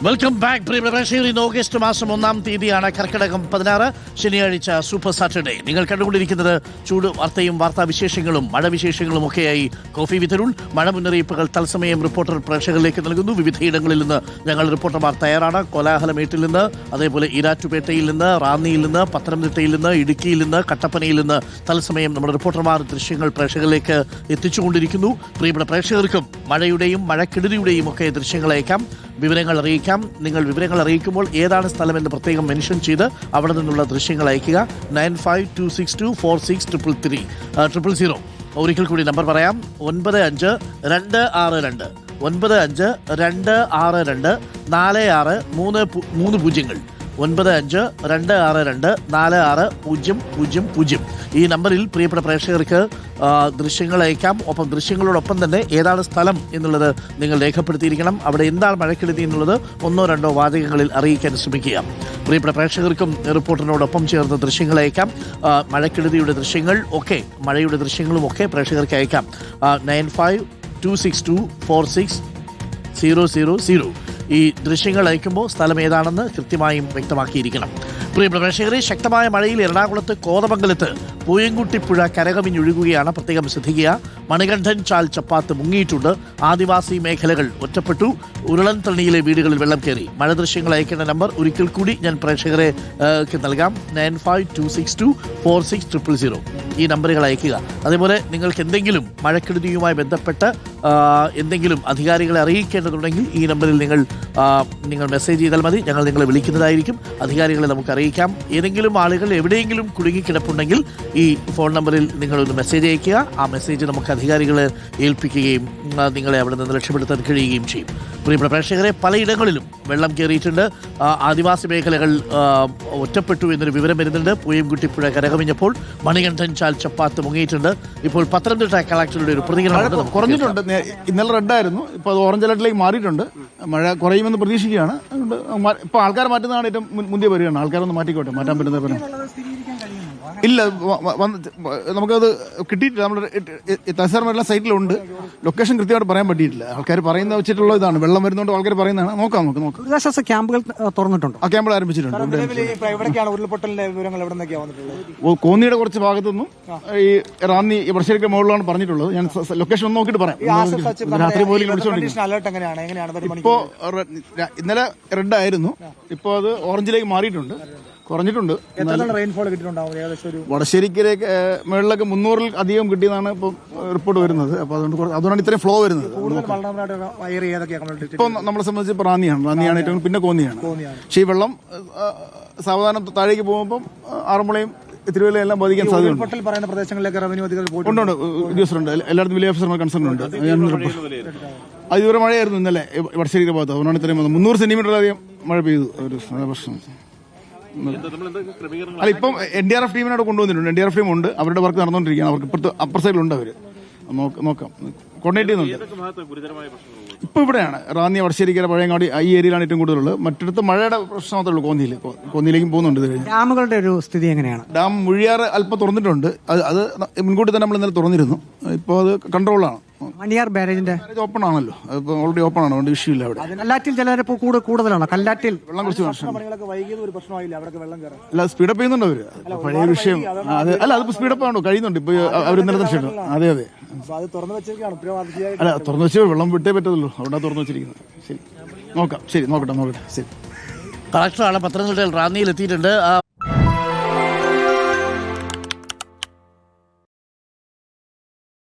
Welcome back പ്രിയപ്രേക്ഷകർ. ഇന്ന് August മാസം 1-ാം തീയതിയാണ്, കർക്കിടകം 16, ശനിയാഴ്ച, സൂപ്പർ സാറ്റർഡേ. നിങ്ങൾ കണ്ടുകൊണ്ടിരിക്കുന്നത് ചൂട് വാർത്തയും വാർത്താവിശേഷങ്ങളും മഴവിശേഷങ്ങളും ഒക്കെയായി കോഫി വിത്ത് അരുൺ. മഴ മുന്നറിയിപ്പുകൾ തത്സമയം റിപ്പോർട്ടർ പ്രേക്ഷകരിലേക്ക് നൽകുന്നു. വിവിധയിടങ്ങളിൽ നിന്ന് ഞങ്ങൾ റിപ്പോർട്ടർമാർ തയ്യാറാണ്. കോലാഹലമേട്ടിൽ നിന്ന്, അതേപോലെ ഈരാറ്റുപേട്ടയിൽ നിന്ന്, റാന്നിയിൽ നിന്ന്, പത്തനംതിട്ടയിൽ നിന്ന്, ഇടുക്കിയിൽ നിന്ന്, കട്ടപ്പനയിൽ നിന്ന് തത്സമയം നമ്മുടെ റിപ്പോർട്ടർമാർ ദൃശ്യങ്ങൾ പ്രേക്ഷകരിലേക്ക് എത്തിച്ചുകൊണ്ടിരിക്കുന്നു. പ്രിയപ്പെട്ട പ്രേക്ഷകർക്കും മഴയുടെയും മഴക്കെടുതിയുടെയും ഒക്കെ ദൃശ്യങ്ങൾ അയക്കാം, വിവരങ്ങൾ അറിയിക്കാം. നിങ്ങൾ വിവരങ്ങൾ അറിയിക്കുമ്പോൾ ഏതാണ് സ്ഥലമെന്ന് പ്രത്യേകം മെൻഷൻ ചെയ്ത് അവിടെ നിന്നുള്ള ദൃശ്യങ്ങൾ അയക്കുക. 9526246333 ഒരിക്കൽ കൂടി നമ്പർ പറയാം. 9526 9526 4630 9526 ഈ നമ്പറിൽ പ്രിയപ്പെട്ട പ്രേക്ഷകർക്ക് ദൃശ്യങ്ങൾ അയക്കാം. ഒപ്പം ദൃശ്യങ്ങളോടൊപ്പം തന്നെ ഏതാണ് സ്ഥലം എന്നുള്ളത് നിങ്ങൾ രേഖപ്പെടുത്തിയിരിക്കണം. അവിടെ എന്താണ് മഴക്കെടുതി എന്നുള്ളത് 1-2 വാചകങ്ങളിൽ അറിയിക്കാൻ ശ്രമിക്കുക. പ്രിയപ്പെട്ട പ്രേക്ഷകർക്കും റിപ്പോർട്ടറിനോടൊപ്പം ചേർന്ന് ദൃശ്യങ്ങൾ അയക്കാം. മഴക്കെടുതിയുടെ ദൃശ്യങ്ങൾ ഒക്കെ, മഴയുടെ ദൃശ്യങ്ങളും ഒക്കെ പ്രേക്ഷകർക്ക് അയക്കാം. 9526246000 ഈ ദൃശ്യങ്ങൾ അയക്കുമ്പോൾ സ്ഥലം ഏതാണെന്ന് കൃത്യമായും വ്യക്തമാക്കിയിരിക്കണം. പ്രിയപ്പെട്ട പ്രേക്ഷകരെ, ശക്തമായ മഴയിൽ എറണാകുളത്ത് കോതമംഗലത്ത് പൂയംകുട്ടിപ്പുഴ കരകവിഞ്ഞൊഴുകുകയാണ്. പ്രത്യേകം ശ്രദ്ധിക്കുക. മണികണ്ഠൻ ചാൽ ചപ്പാത്ത് മുങ്ങിയിട്ടുണ്ട്. ആദിവാസി മേഖലകൾ ഒറ്റപ്പെട്ടു. ഉരുളൻ തണിയിലെ വീടുകളിൽ വെള്ളം കയറി. മഴ ദൃശ്യങ്ങൾ അയക്കേണ്ട നമ്പർ ഒരിക്കൽ കൂടി ഞാൻ പ്രേക്ഷകരെ നൽകാം. 9526246000 ഈ നമ്പറുകൾ അയക്കുക. അതേപോലെ നിങ്ങൾക്ക് എന്തെങ്കിലും മഴക്കെടുതിയുമായി ബന്ധപ്പെട്ട് എന്തെങ്കിലും അധികാരികളെ അറിയിക്കേണ്ടതുണ്ടെങ്കിൽ ഈ നമ്പറിൽ നിങ്ങൾ മെസ്സേജ് ചെയ്താൽ മതി. ഞങ്ങൾ നിങ്ങളെ വിളിക്കുന്നതായിരിക്കും. അധികാരികളെ നമുക്ക് അറിയിക്കാം. ഏതെങ്കിലും ആളുകൾ എവിടെയെങ്കിലും കുടുങ്ങിക്കിടപ്പുണ്ടെങ്കിൽ ഈ ഫോൺ നമ്പറിൽ നിങ്ങളൊന്ന് മെസ്സേജ് അയയ്ക്കുക. ആ മെസ്സേജ് നമുക്ക് അധികാരികളെ ഏൽപ്പിക്കുകയും നിങ്ങളെ അവിടെ നിന്ന് രക്ഷപ്പെടുത്താൻ കഴിയുകയും ചെയ്യും. പ്രിയപ്പെട്ട പ്രേക്ഷകരെ, പലയിടങ്ങളിലും വെള്ളം കയറിയിട്ടുണ്ട്. ആദിവാസി മേഖലകൾ ഒറ്റപ്പെട്ടു എന്നൊരു വിവരം വരുന്നുണ്ട്. പൂയംകുട്ടിപ്പുഴ കരകവിഞ്ഞപ്പോൾ മണികണ്ഠൻ ചാൽ ചപ്പാത്ത് മുങ്ങിയിട്ടുണ്ട്. ഇപ്പോൾ പത്തനംതിട്ട കളക്ടറുടെ ഒരു പ്രതികരണം കുറഞ്ഞിട്ടുണ്ട്. ഇന്നലെ റെഡായിരുന്നു, ഇപ്പോൾ അത് ഓറഞ്ച് അലർട്ടിലേക്ക് മാറിയിട്ടുണ്ട്. മഴ കുറയുമെന്ന് പ്രതീക്ഷിക്കുകയാണ്. അതുകൊണ്ട് ഇപ്പോൾ ആൾക്കാർ മാറ്റുന്നതാണ് ഏറ്റവും മുന്തിയ വരികയാണ്. ആൾക്കാരൊന്ന് മാറ്റിക്കോട്ടെ, മാറ്റാൻ പറ്റുന്ന ഇല്ല, നമുക്കത് കിട്ടിയിട്ടില്ല. നമ്മുടെ തഹസിൽദാർമാരെല്ലാം സൈറ്റിലുണ്ട്. ലൊക്കേഷൻ കൃത്യമായിട്ട് പറയാൻ പറ്റിയിട്ടില്ല. ആൾക്കാർ പറയുന്ന വെച്ചിട്ടുള്ള ഇതാണ്. വെള്ളം വരുന്നതുകൊണ്ട് ആൾക്കാർ പറയുന്നതാണ്. നോക്കാം. ദുരിതാശ്വാസ ക്യാമ്പുകൾ തുറന്നിട്ടുണ്ട്. ആ ക്യാമ്പുകൾ ആരംഭിച്ചിട്ടുണ്ട്. ഉരുൾപൊട്ടലിന്റെ വിവരങ്ങൾ എവിടെ നിന്നൊക്കെയാണ് വന്നിട്ടുള്ളത്? കോന്നിയുടെ കുറച്ച് ഭാഗത്തുനിന്നും ഈ റാന്നി വർഷയ്ക്ക് മുകളിലാണ് പറഞ്ഞിട്ടുള്ളത്. ഞാൻ ലൊക്കേഷൻ ഒന്ന് നോക്കിയിട്ട് പറയാം. രാത്രി പോലും വിളിച്ചോണ്ടിരിക്കും. ഇപ്പോ ഇന്നലെ റെഡ് ആയിരുന്നു, ഇപ്പോ അത് ഓറഞ്ചിലേക്ക് മാറിയിട്ടുണ്ട്, കുറഞ്ഞിട്ടുണ്ട്. വടശ്ശേരിക്കലേക്ക് മുകളിലൊക്കെ 300-ൽ അധികം കിട്ടിയെന്നാണ് ഇപ്പൊ റിപ്പോർട്ട് വരുന്നത്. അപ്പൊ അതുകൊണ്ടാണ് ഇത്രയും ഫ്ലോ വരുന്നത്. ഇപ്പൊ നമ്മളെ സംബന്ധിച്ച് ഇപ്പൊ റാന്നിയാണ് ഏറ്റവും, പിന്നെ കോന്നിയാണ്. പക്ഷേ ഈ വെള്ളം സാവധാനം താഴേക്ക് പോകുമ്പോൾ ആറന്മുളയും തിരുവല്ലയെല്ലാം ബാധിക്കാൻ സാധ്യതയുണ്ട്. ഉണ്ട്, ഉദ്യോഗസ്ഥരുണ്ട്. എല്ലായിടത്തും വലിയ ഓഫീസർമാർ കൺസേൺ ഉണ്ട്. അത് ഇതുവരെ മഴയായിരുന്നു ഇന്നലെ വടശ്ശേരിയുടെ ഭാഗത്ത്. അതുകൊണ്ടാണ് ഇത്രയും 300 സെന്റിമീറ്ററിലധികം മഴ പെയ്തു. ഒരു പ്രശ്നം അല്ല, ഇപ്പം NDRF ടീമിനോട് കൊണ്ടുവന്നിട്ടുണ്ട്. NDRF ടീം ഉണ്ട്, അവരുടെ വർക്ക് നടന്നുകൊണ്ടിരിക്കുകയാണ്. അവർക്ക് ഇപ്പുറത്ത് അപ്പർ സൈഡിലുണ്ട്. അവർ നോക്കാം, കോർഡിനേറ്റ് ചെയ്യുന്നുണ്ട്. ഇപ്പൊ ഇവിടെയാണ് റാന്നി, വടശ്ശേരിക്കര, പഴയങ്ങാടി ഈ ഏരിയയിലാണ് ഏറ്റവും കൂടുതലുള്ളത്. മറ്റിടത്ത് മഴയുടെ പ്രശ്നം മാത്രമേ ഉള്ളൂ. കോന്നിയിലേക്കും പോകുന്നുണ്ട്. ഡാമുകളുടെ ഒരു സ്ഥിതി എങ്ങനെയാണ്? ഡാം മുഴിയാറ് അല്പം തുറന്നിട്ടുണ്ട്. അത് മുൻകൂട്ടി തന്നെ നമ്മൾ ഇന്നലെ തുറന്നിരുന്നു. ഇപ്പോൾ അത് കൺട്രോളാണ്. മണിയാർ ബാരേജിന്റെ ഓപ്പൺ ആണല്ലോ, ഇപ്പോൾ ഓൾറെഡി ഓപ്പൺ ആണ്. അതുകൊണ്ട് ഇഷ്യൂ ഇല്ല. അവിടെ കല്ലാറ്റിൽ ജലനിരപ്പ് കൂടുതലാണ്. കല്ലാറ്റിൽ വെള്ളം കുറച്ച് അല്ല, സ്പീഡപ്പ് ചെയ്യുന്നുണ്ട് അവര്. പഴയ വിഷയം അല്ല, അതിപ്പോ സ്പീഡപ്പ് ആണോ കഴിയുന്നുണ്ട്. ഇപ്പൊ അവർ ഇന്നലെ തന്നെ. അതെ അല്ല, തുറന്നു വെച്ച് വെള്ളം വിട്ടേ പറ്റത്തുള്ളൂ. അവിടെ തുറന്നു വെച്ചിരിക്കുന്നത്. ശരി, നോക്കാം. ശരി, നോക്കട്ടെ. ശരി. കളക്ടറാണ് പത്തനംതിട്ടയിൽ റാന്നിയിൽ എത്തിയിട്ടുണ്ട്.